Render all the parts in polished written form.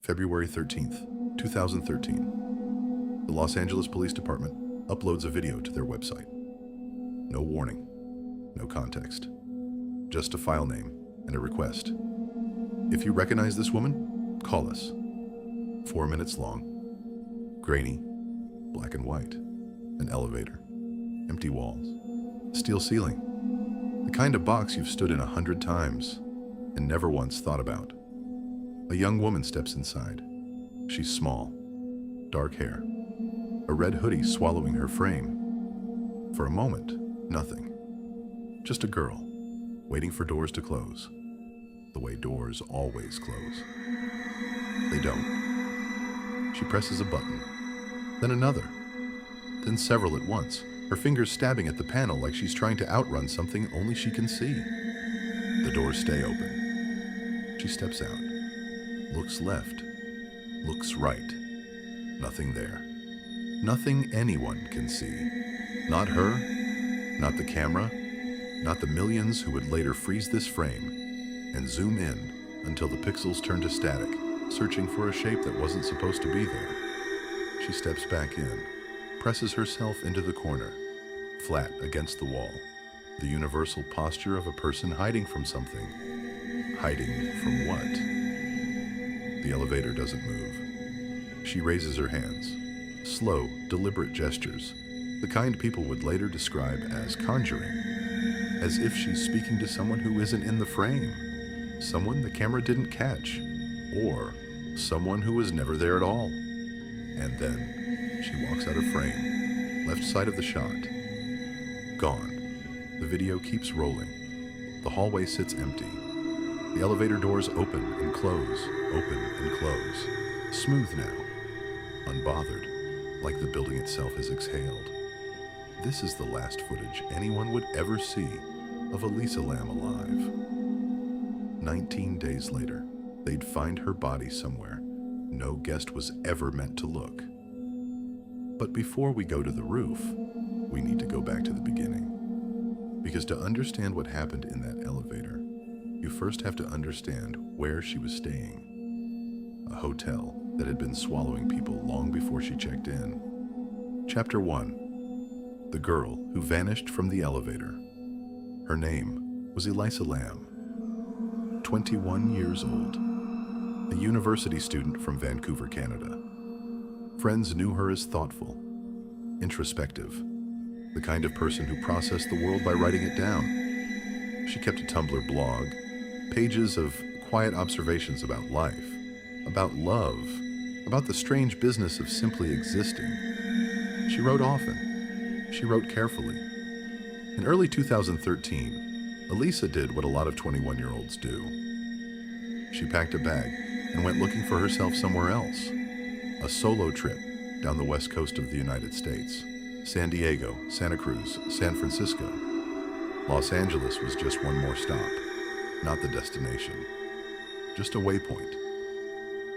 February 13th, 2013. The Los Angeles Police Department uploads a video to their website. No warning, no context, just a file name and a request. If you recognize this woman, call us. 4 minutes long, grainy, black and white, an elevator, empty walls, steel ceiling, the kind of box you've stood in 100 times and never once thought about. A young woman steps inside. She's small, dark hair, a red hoodie swallowing her frame. For a moment, nothing. Just a girl, waiting for doors to close, the way doors always close. They don't. She presses a button, then another, then several at once, her fingers stabbing at the panel like she's trying to outrun something only she can see. The doors stay open. She steps out, looks left, looks right. Nothing there. Nothing anyone can see. Not her, not the camera, not the millions who would later freeze this frame and zoom in until the pixels turn to static, searching for a shape that wasn't supposed to be there. She steps back in, presses herself into the corner, flat against the wall, the universal posture of a person hiding from something. Hiding from what? The elevator doesn't move. She raises her hands, slow, deliberate gestures, the kind people would later describe as conjuring, as if she's speaking to someone who isn't in the frame, someone the camera didn't catch, or someone who was never there at all. And then she walks out of frame, left side of the shot. Gone. The video keeps rolling. The hallway sits empty. The elevator doors open and close, open and close. Smooth now, unbothered, like the building itself has exhaled. This is the last footage anyone would ever see of Elisa Lam alive. 19 days later, they'd find her body somewhere no guest was ever meant to look. But before we go to the roof, we need to go back to the beginning. Because to understand what happened in that elevator, you first have to understand where she was staying. A hotel that had been swallowing people long before she checked in. Chapter 1. The girl who vanished from the elevator. Her name was Elisa Lam, 21 years old, a university student from Vancouver, Canada. Friends knew her as thoughtful, introspective, the kind of person who processed the world by writing it down. She kept a Tumblr blog, pages of quiet observations about life, about love, about the strange business of simply existing. She wrote often. She wrote carefully. In early 2013, Elisa did what a lot of 21-year-olds do. She packed a bag and went looking for herself somewhere else. A solo trip down the west coast of the United States. San Diego, Santa Cruz, San Francisco. Los Angeles was just one more stop, not the destination, just a waypoint.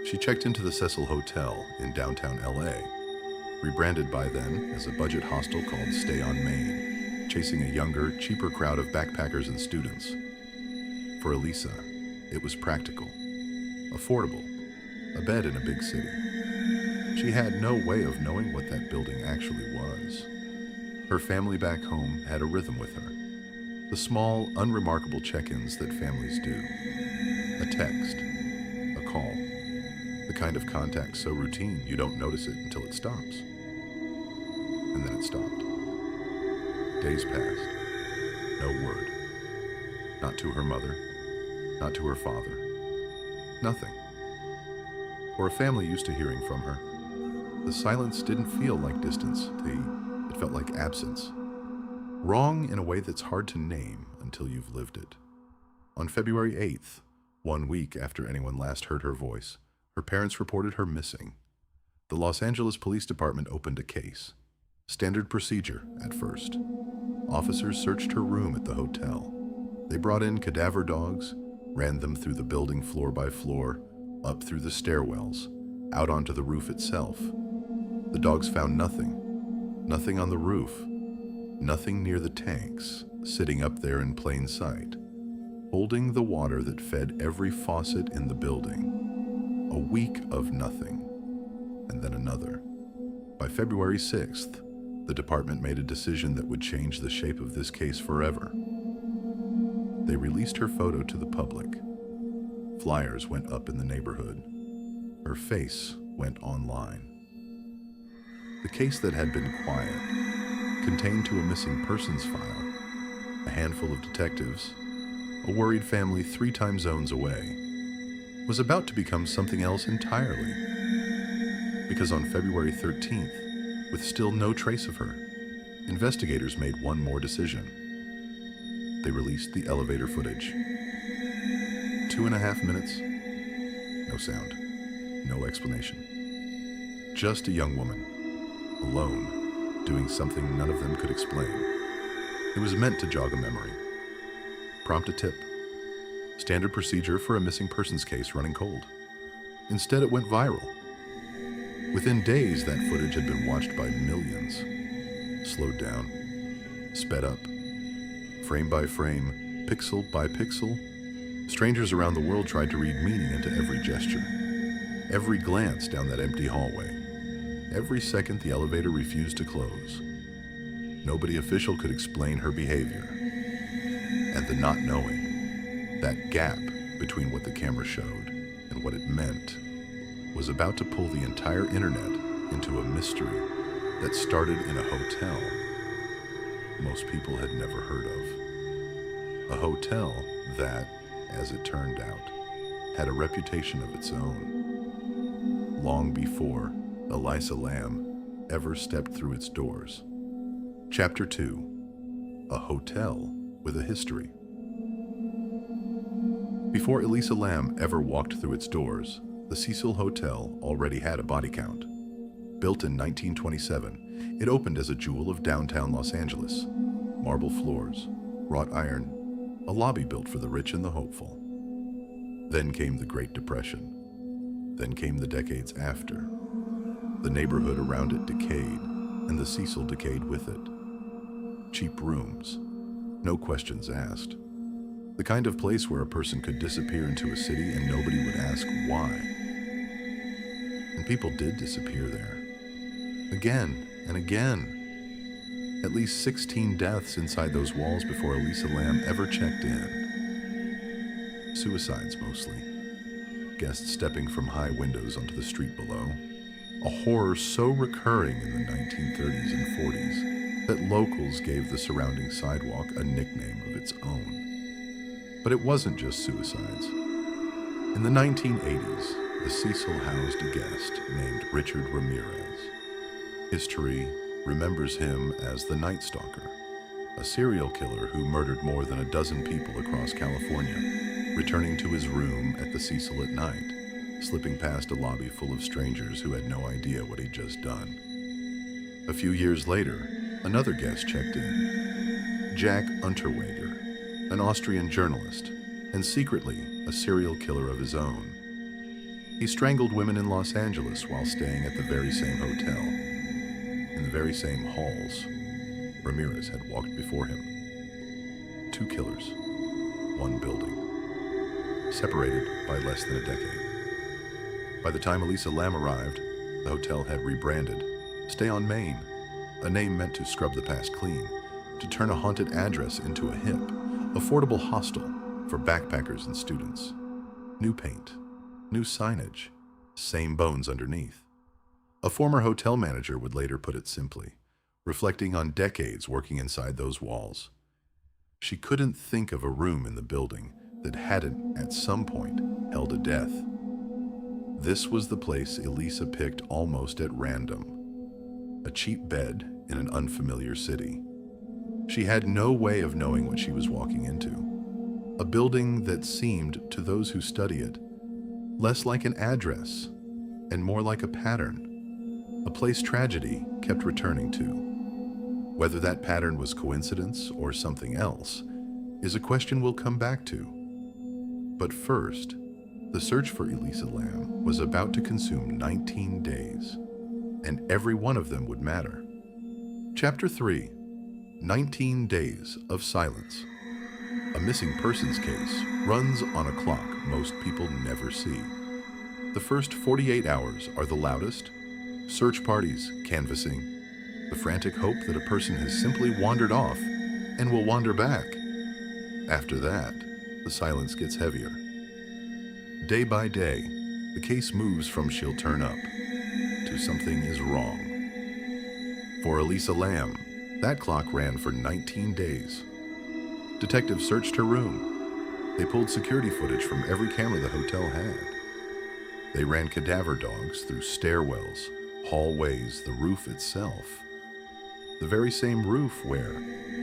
She checked into the Cecil Hotel in downtown LA, rebranded by then as a budget hostel called Stay on Main, chasing a younger, cheaper crowd of backpackers and students. For Elisa, it was practical, affordable, a bed in a big city. She had no way of knowing what that building actually was. Her family back home had a rhythm with her. The small, unremarkable check-ins that families do. A text, a call, the kind of contact so routine you don't notice it until it stops. And then it stopped. Days passed. No word. Not to her mother, not to her father. Nothing. For a family used to hearing from her, the silence didn't feel like distance. It felt like absence. Wrong in a way that's hard to name until you've lived it. On February 8th, 1 week after anyone last heard her voice, her parents reported her missing. The Los Angeles Police Department opened a case. Standard procedure at first. Officers searched her room at the hotel. They brought in cadaver dogs, ran them through the building floor by floor, up through the stairwells, out onto the roof itself. The dogs found nothing. Nothing on the roof. Nothing near the tanks, sitting up there in plain sight, holding the water that fed every faucet in the building. A week of nothing, and then another. By February 6th, the department made a decision that would change the shape of this case forever. They released her photo to the public. Flyers went up in the neighborhood. Her face went online. The case that had been quiet, contained to a missing persons file, a handful of detectives, a worried family 3 time zones away, was about to become something else entirely. Because on February 13th, with still no trace of her, investigators made one more decision. They released the elevator footage. 2.5 minutes, no sound, no explanation. Just a young woman, alone, doing something none of them could explain. It was meant to jog a memory, prompt a tip, standard procedure for a missing persons case running cold. Instead, it went viral. Within days, that footage had been watched by millions. Slowed down, sped up, frame by frame, pixel by pixel. Strangers around the world tried to read meaning into every gesture, every glance down that empty hallway. Every second the elevator refused to close. Nobody official could explain her behavior. And the not knowing, that gap between what the camera showed and what it meant, was about to pull the entire internet into a mystery that started in a hotel most people had never heard of. A hotel that, as it turned out, had a reputation of its own, long before Elisa Lam ever stepped through its doors. Chapter 2: A Hotel with a History. Before Elisa Lam ever walked through its doors, the Cecil Hotel already had a body count. Built in 1927, it opened as a jewel of downtown Los Angeles. Marble floors, wrought iron, a lobby built for the rich and the hopeful. Then came the Great Depression. Then came the decades after. The neighborhood around it decayed, and the Cecil decayed with it. Cheap rooms, no questions asked. The kind of place where a person could disappear into a city and nobody would ask why. And people did disappear there. Again and again. At least 16 deaths inside those walls before Elisa Lam ever checked in. Suicides mostly. Guests stepping from high windows onto the street below. A horror so recurring in the 1930s and 40s that locals gave the surrounding sidewalk a nickname of its own. But it wasn't just suicides. In the 1980s, the Cecil housed a guest named Richard Ramirez. History remembers him as the Night Stalker, a serial killer who murdered more than a dozen people across California, returning to his room at the Cecil at night, slipping past a lobby full of strangers who had no idea what he'd just done. A few years later, another guest checked in. Jack Unterweger, an Austrian journalist, and secretly a serial killer of his own. He strangled women in Los Angeles while staying at the very same hotel. In the very same halls, Ramirez had walked before him. 2 killers, 1 building, separated by less than a decade. By the time Elisa Lam arrived, the hotel had rebranded Stay on Main, a name meant to scrub the past clean, to turn a haunted address into a hip, affordable hostel for backpackers and students. New paint, new signage, same bones underneath. A former hotel manager would later put it simply, reflecting on decades working inside those walls. She couldn't think of a room in the building that hadn't, at some point, held a death. This was the place Elisa picked almost at random. A cheap bed in an unfamiliar city. She had no way of knowing what she was walking into. A building that seemed, to those who study it, less like an address and more like a pattern. A place tragedy kept returning to. Whether that pattern was coincidence or something else is a question we'll come back to. But first, the search for Elisa Lam was about to consume 19 days, and every one of them would matter. Chapter 3: 19 Days of Silence. A missing persons case runs on a clock most people never see. The first 48 hours are the loudest. Search parties, canvassing, the frantic hope that a person has simply wandered off and will wander back. After that, the silence gets heavier. Day by day, the case moves from she'll turn up to something is wrong. For Elisa Lam, that clock ran for 19 days. Detectives searched her room. They pulled security footage from every camera the hotel had. They ran cadaver dogs through stairwells, hallways, the roof itself. The very same roof where,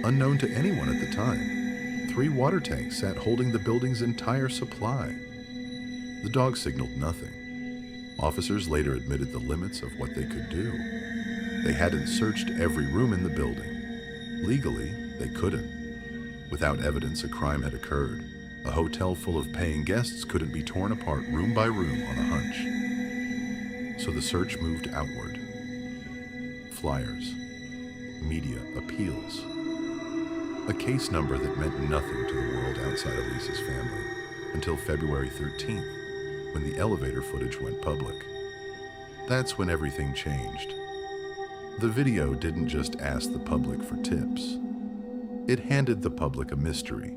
unknown to anyone at the time, 3 water tanks sat holding the building's entire supply. The dogs signaled nothing. Officers later admitted the limits of what they could do. They hadn't searched every room in the building. Legally, they couldn't. Without evidence a crime had occurred, a hotel full of paying guests couldn't be torn apart room by room on a hunch. So the search moved outward. Flyers, media appeals. A case number that meant nothing to the world outside Elisa's family until February 13th, when the elevator footage went public. That's when everything changed. The video didn't just ask the public for tips. It handed the public a mystery,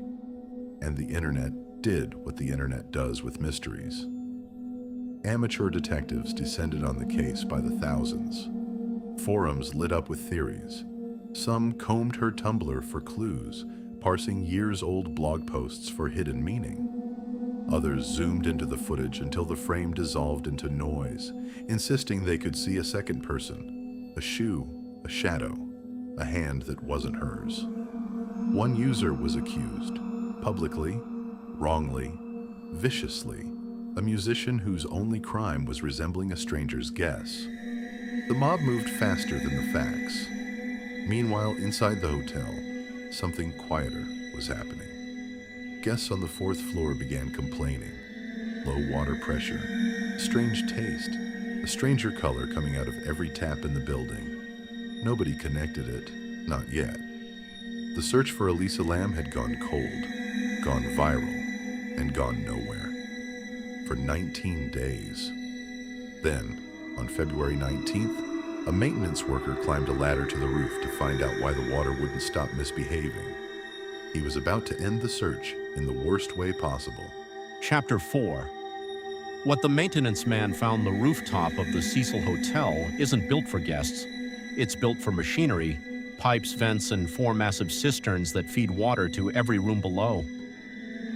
and the internet did what the internet does with mysteries. Amateur detectives descended on the case by the thousands. Forums lit up with theories. Some combed her Tumblr for clues, parsing years-old blog posts for hidden meaning. Others zoomed into the footage until the frame dissolved into noise, insisting they could see a second person, a shoe, a shadow, a hand that wasn't hers. One user was accused, publicly, wrongly, viciously, a musician whose only crime was resembling a stranger's guess. The mob moved faster than the facts. Meanwhile, inside the hotel, something quieter was happening. Guests on the 4th floor began complaining. Low water pressure, strange taste, a stranger color coming out of every tap in the building. Nobody connected it, not yet. The search for Elisa Lam had gone cold, gone viral, and gone nowhere. For 19 days. Then, on February 19th, a maintenance worker climbed a ladder to the roof to find out why the water wouldn't stop misbehaving. He was about to end the search in the worst way possible. Chapter 4. What the maintenance man found the rooftop of the Cecil Hotel isn't built for guests. It's built for machinery, pipes, vents, and 4 massive cisterns that feed water to every room below.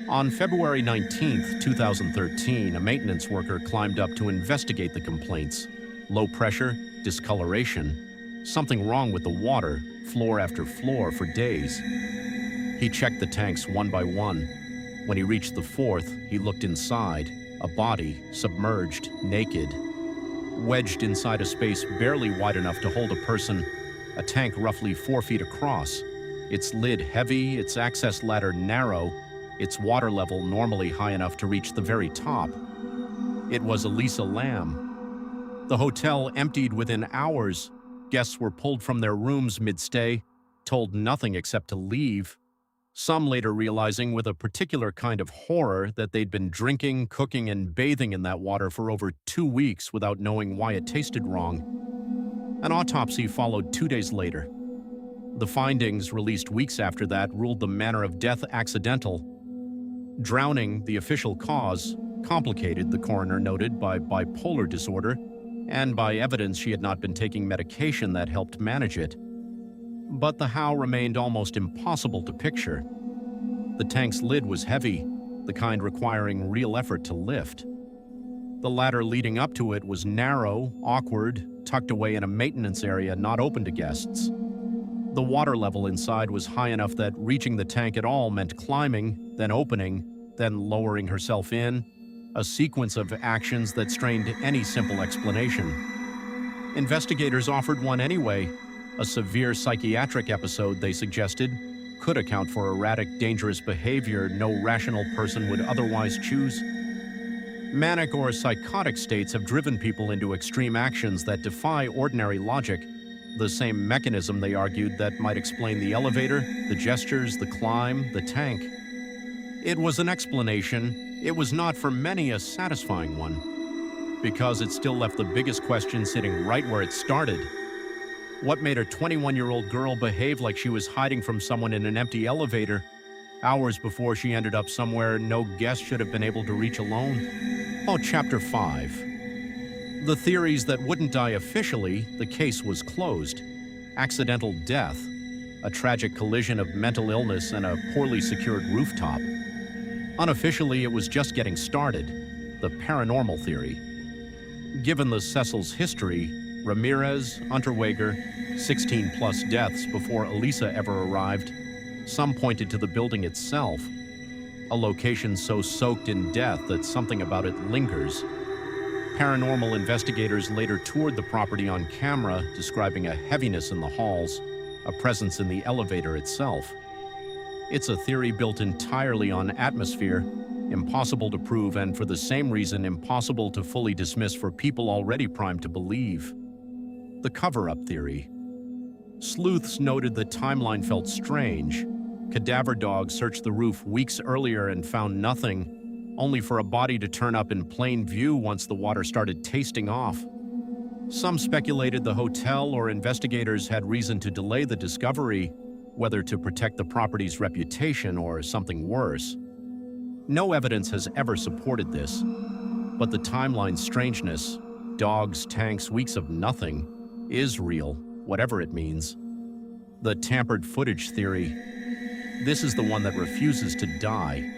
On February 19, 2013, a maintenance worker climbed up to investigate the complaints. Low pressure, discoloration, something wrong with the water, floor after floor for days. He checked the tanks one by one. When he reached the 4th, he looked inside, a body, submerged, naked, wedged inside a space barely wide enough to hold a person, a tank roughly 4 feet across, its lid heavy, its access ladder narrow, its water level normally high enough to reach the very top. It was Elisa Lam. The hotel emptied within hours. Guests were pulled from their rooms mid-stay, told nothing except to leave. Some later realizing with a particular kind of horror that they'd been drinking, cooking, and bathing in that water for over 2 weeks without knowing why it tasted wrong. An autopsy followed 2 days later. The findings, released weeks after that, ruled the manner of death accidental. Drowning, the official cause, complicated, the coroner noted, by bipolar disorder and by evidence she had not been taking medication that helped manage it. But the how remained almost impossible to picture. The tank's lid was heavy, the kind requiring real effort to lift. The ladder leading up to it was narrow, awkward, tucked away in a maintenance area not open to guests. The water level inside was high enough that reaching the tank at all meant climbing, then opening, then lowering herself in, a sequence of actions that strained any simple explanation. Investigators offered one anyway. A severe psychiatric episode, they suggested, could account for erratic, dangerous behavior no rational person would otherwise choose. Manic or psychotic states have driven people into extreme actions that defy ordinary logic. The same mechanism, they argued, that might explain the elevator, the gestures, the climb, the tank. It was an explanation. It was not for many a satisfying one. because it still left the biggest question sitting right where it started. What made a 21-year-old girl behave like she was hiding from someone in an empty elevator hours before she ended up somewhere no guest should have been able to reach alone? Oh, Chapter 5. The theories that wouldn't die officially, the case was closed. Accidental death, a tragic collision of mental illness and a poorly secured rooftop. Unofficially, it was just getting started, the paranormal theory. Given the Cecil's history, Ramirez, Unterweger, 16-plus deaths before Elisa ever arrived, some pointed to the building itself, a location so soaked in death that something about it lingers. Paranormal investigators later toured the property on camera, describing a heaviness in the halls, a presence in the elevator itself. It's a theory built entirely on atmosphere, impossible to prove and for the same reason impossible to fully dismiss for people already primed to believe. The cover-up theory. Sleuths noted the timeline felt strange. Cadaver dogs searched the roof weeks earlier and found nothing, only for a body to turn up in plain view once the water started tasting off. Some speculated the hotel or investigators had reason to delay the discovery, whether to protect the property's reputation or something worse. No evidence has ever supported this, but the timeline's strangeness, dogs, tanks, weeks of nothing, is real, whatever it means. The tampered footage theory. This is the one that refuses to die.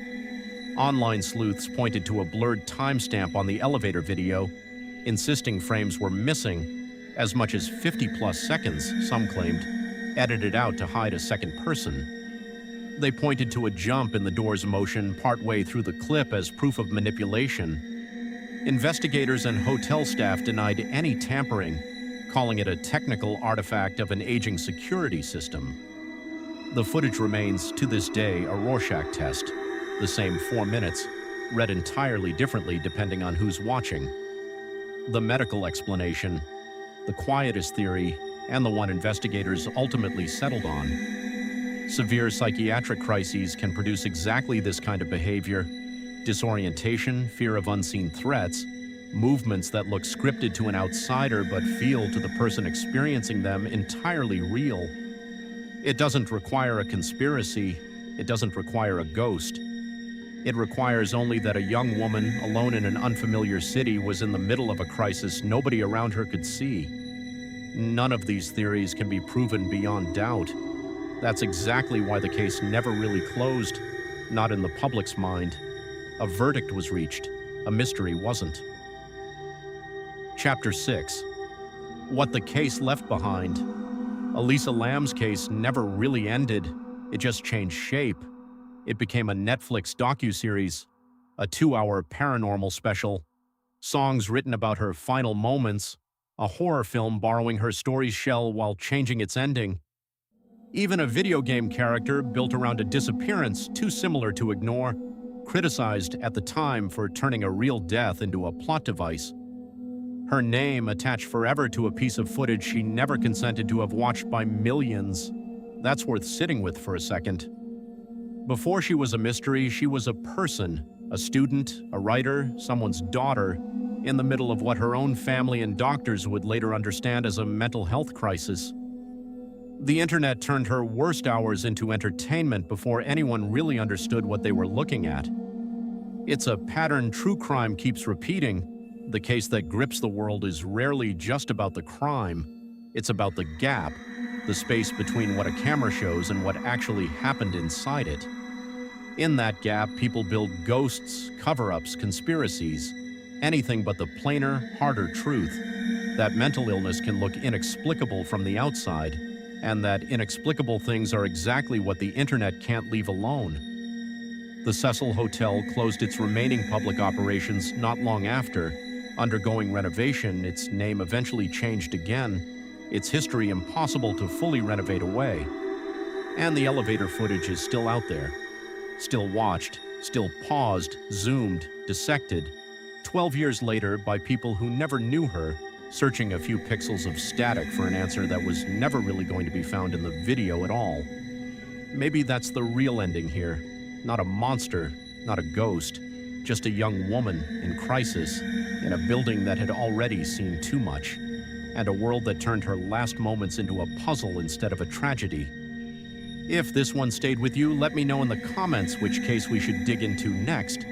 Online sleuths pointed to a blurred timestamp on the elevator video, insisting frames were missing, as much as 50-plus seconds, some claimed, edited out to hide a second person. They pointed to a jump in the door's motion partway through the clip as proof of manipulation. Investigators and hotel staff denied any tampering, calling it a technical artifact of an aging security system. The footage remains, to this day, a Rorschach test, the same 4 minutes, read entirely differently depending on who's watching. The medical explanation, the quietest theory, and the one investigators ultimately settled on. Severe psychiatric crises can produce exactly this kind of behavior: disorientation, fear of unseen threats, movements that look scripted to an outsider but feel to the person experiencing them entirely real. It doesn't require a conspiracy. It doesn't require a ghost. It requires only that a young woman, alone in an unfamiliar city, was in the middle of a crisis nobody around her could see. None of these theories can be proven beyond doubt. That's exactly why the case never really closed, not in the public's mind. A verdict was reached. A mystery wasn't. Chapter 6. What the case left behind. Elisa Lam's case never really ended. It just changed shape. It became a Netflix docuseries, a 2-hour paranormal special, songs written about her final moments, a horror film borrowing her story's shell while changing its ending. Even a video game character built around a disappearance too similar to ignore, criticized at the time for turning a real death into a plot device. Her name attached forever to a piece of footage she never consented to have watched by millions. That's worth sitting with for a second. Before she was a mystery, she was a person, a student, a writer, someone's daughter, in the middle of what her own family and doctors would later understand as a mental health crisis. The internet turned her worst hours into entertainment before anyone really understood what they were looking at. It's a pattern true crime keeps repeating. The case that grips the world is rarely just about the crime. It's about the gap, the space between what a camera shows and what actually happened inside it. In that gap, people build ghosts, cover-ups, conspiracies, anything but the plainer, harder truth, that mental illness can look inexplicable from the outside, and that inexplicable things are exactly what the internet can't leave alone. The Cecil Hotel closed its remaining public operations not long after. Undergoing renovation, its name eventually changed again, its history impossible to fully renovate away. And the elevator footage is still out there, still watched, still paused, zoomed, dissected, 12 years later by people who never knew her, searching a few pixels of static for an answer that was never really going to be found in the video at all. Maybe that's the real ending here. Not a monster, not a ghost, just a young woman in crisis in a building that had already seen too much, and a world that turned her last moments into a puzzle instead of a tragedy. If this one stayed with you, let me know in the comments which case we should dig into next.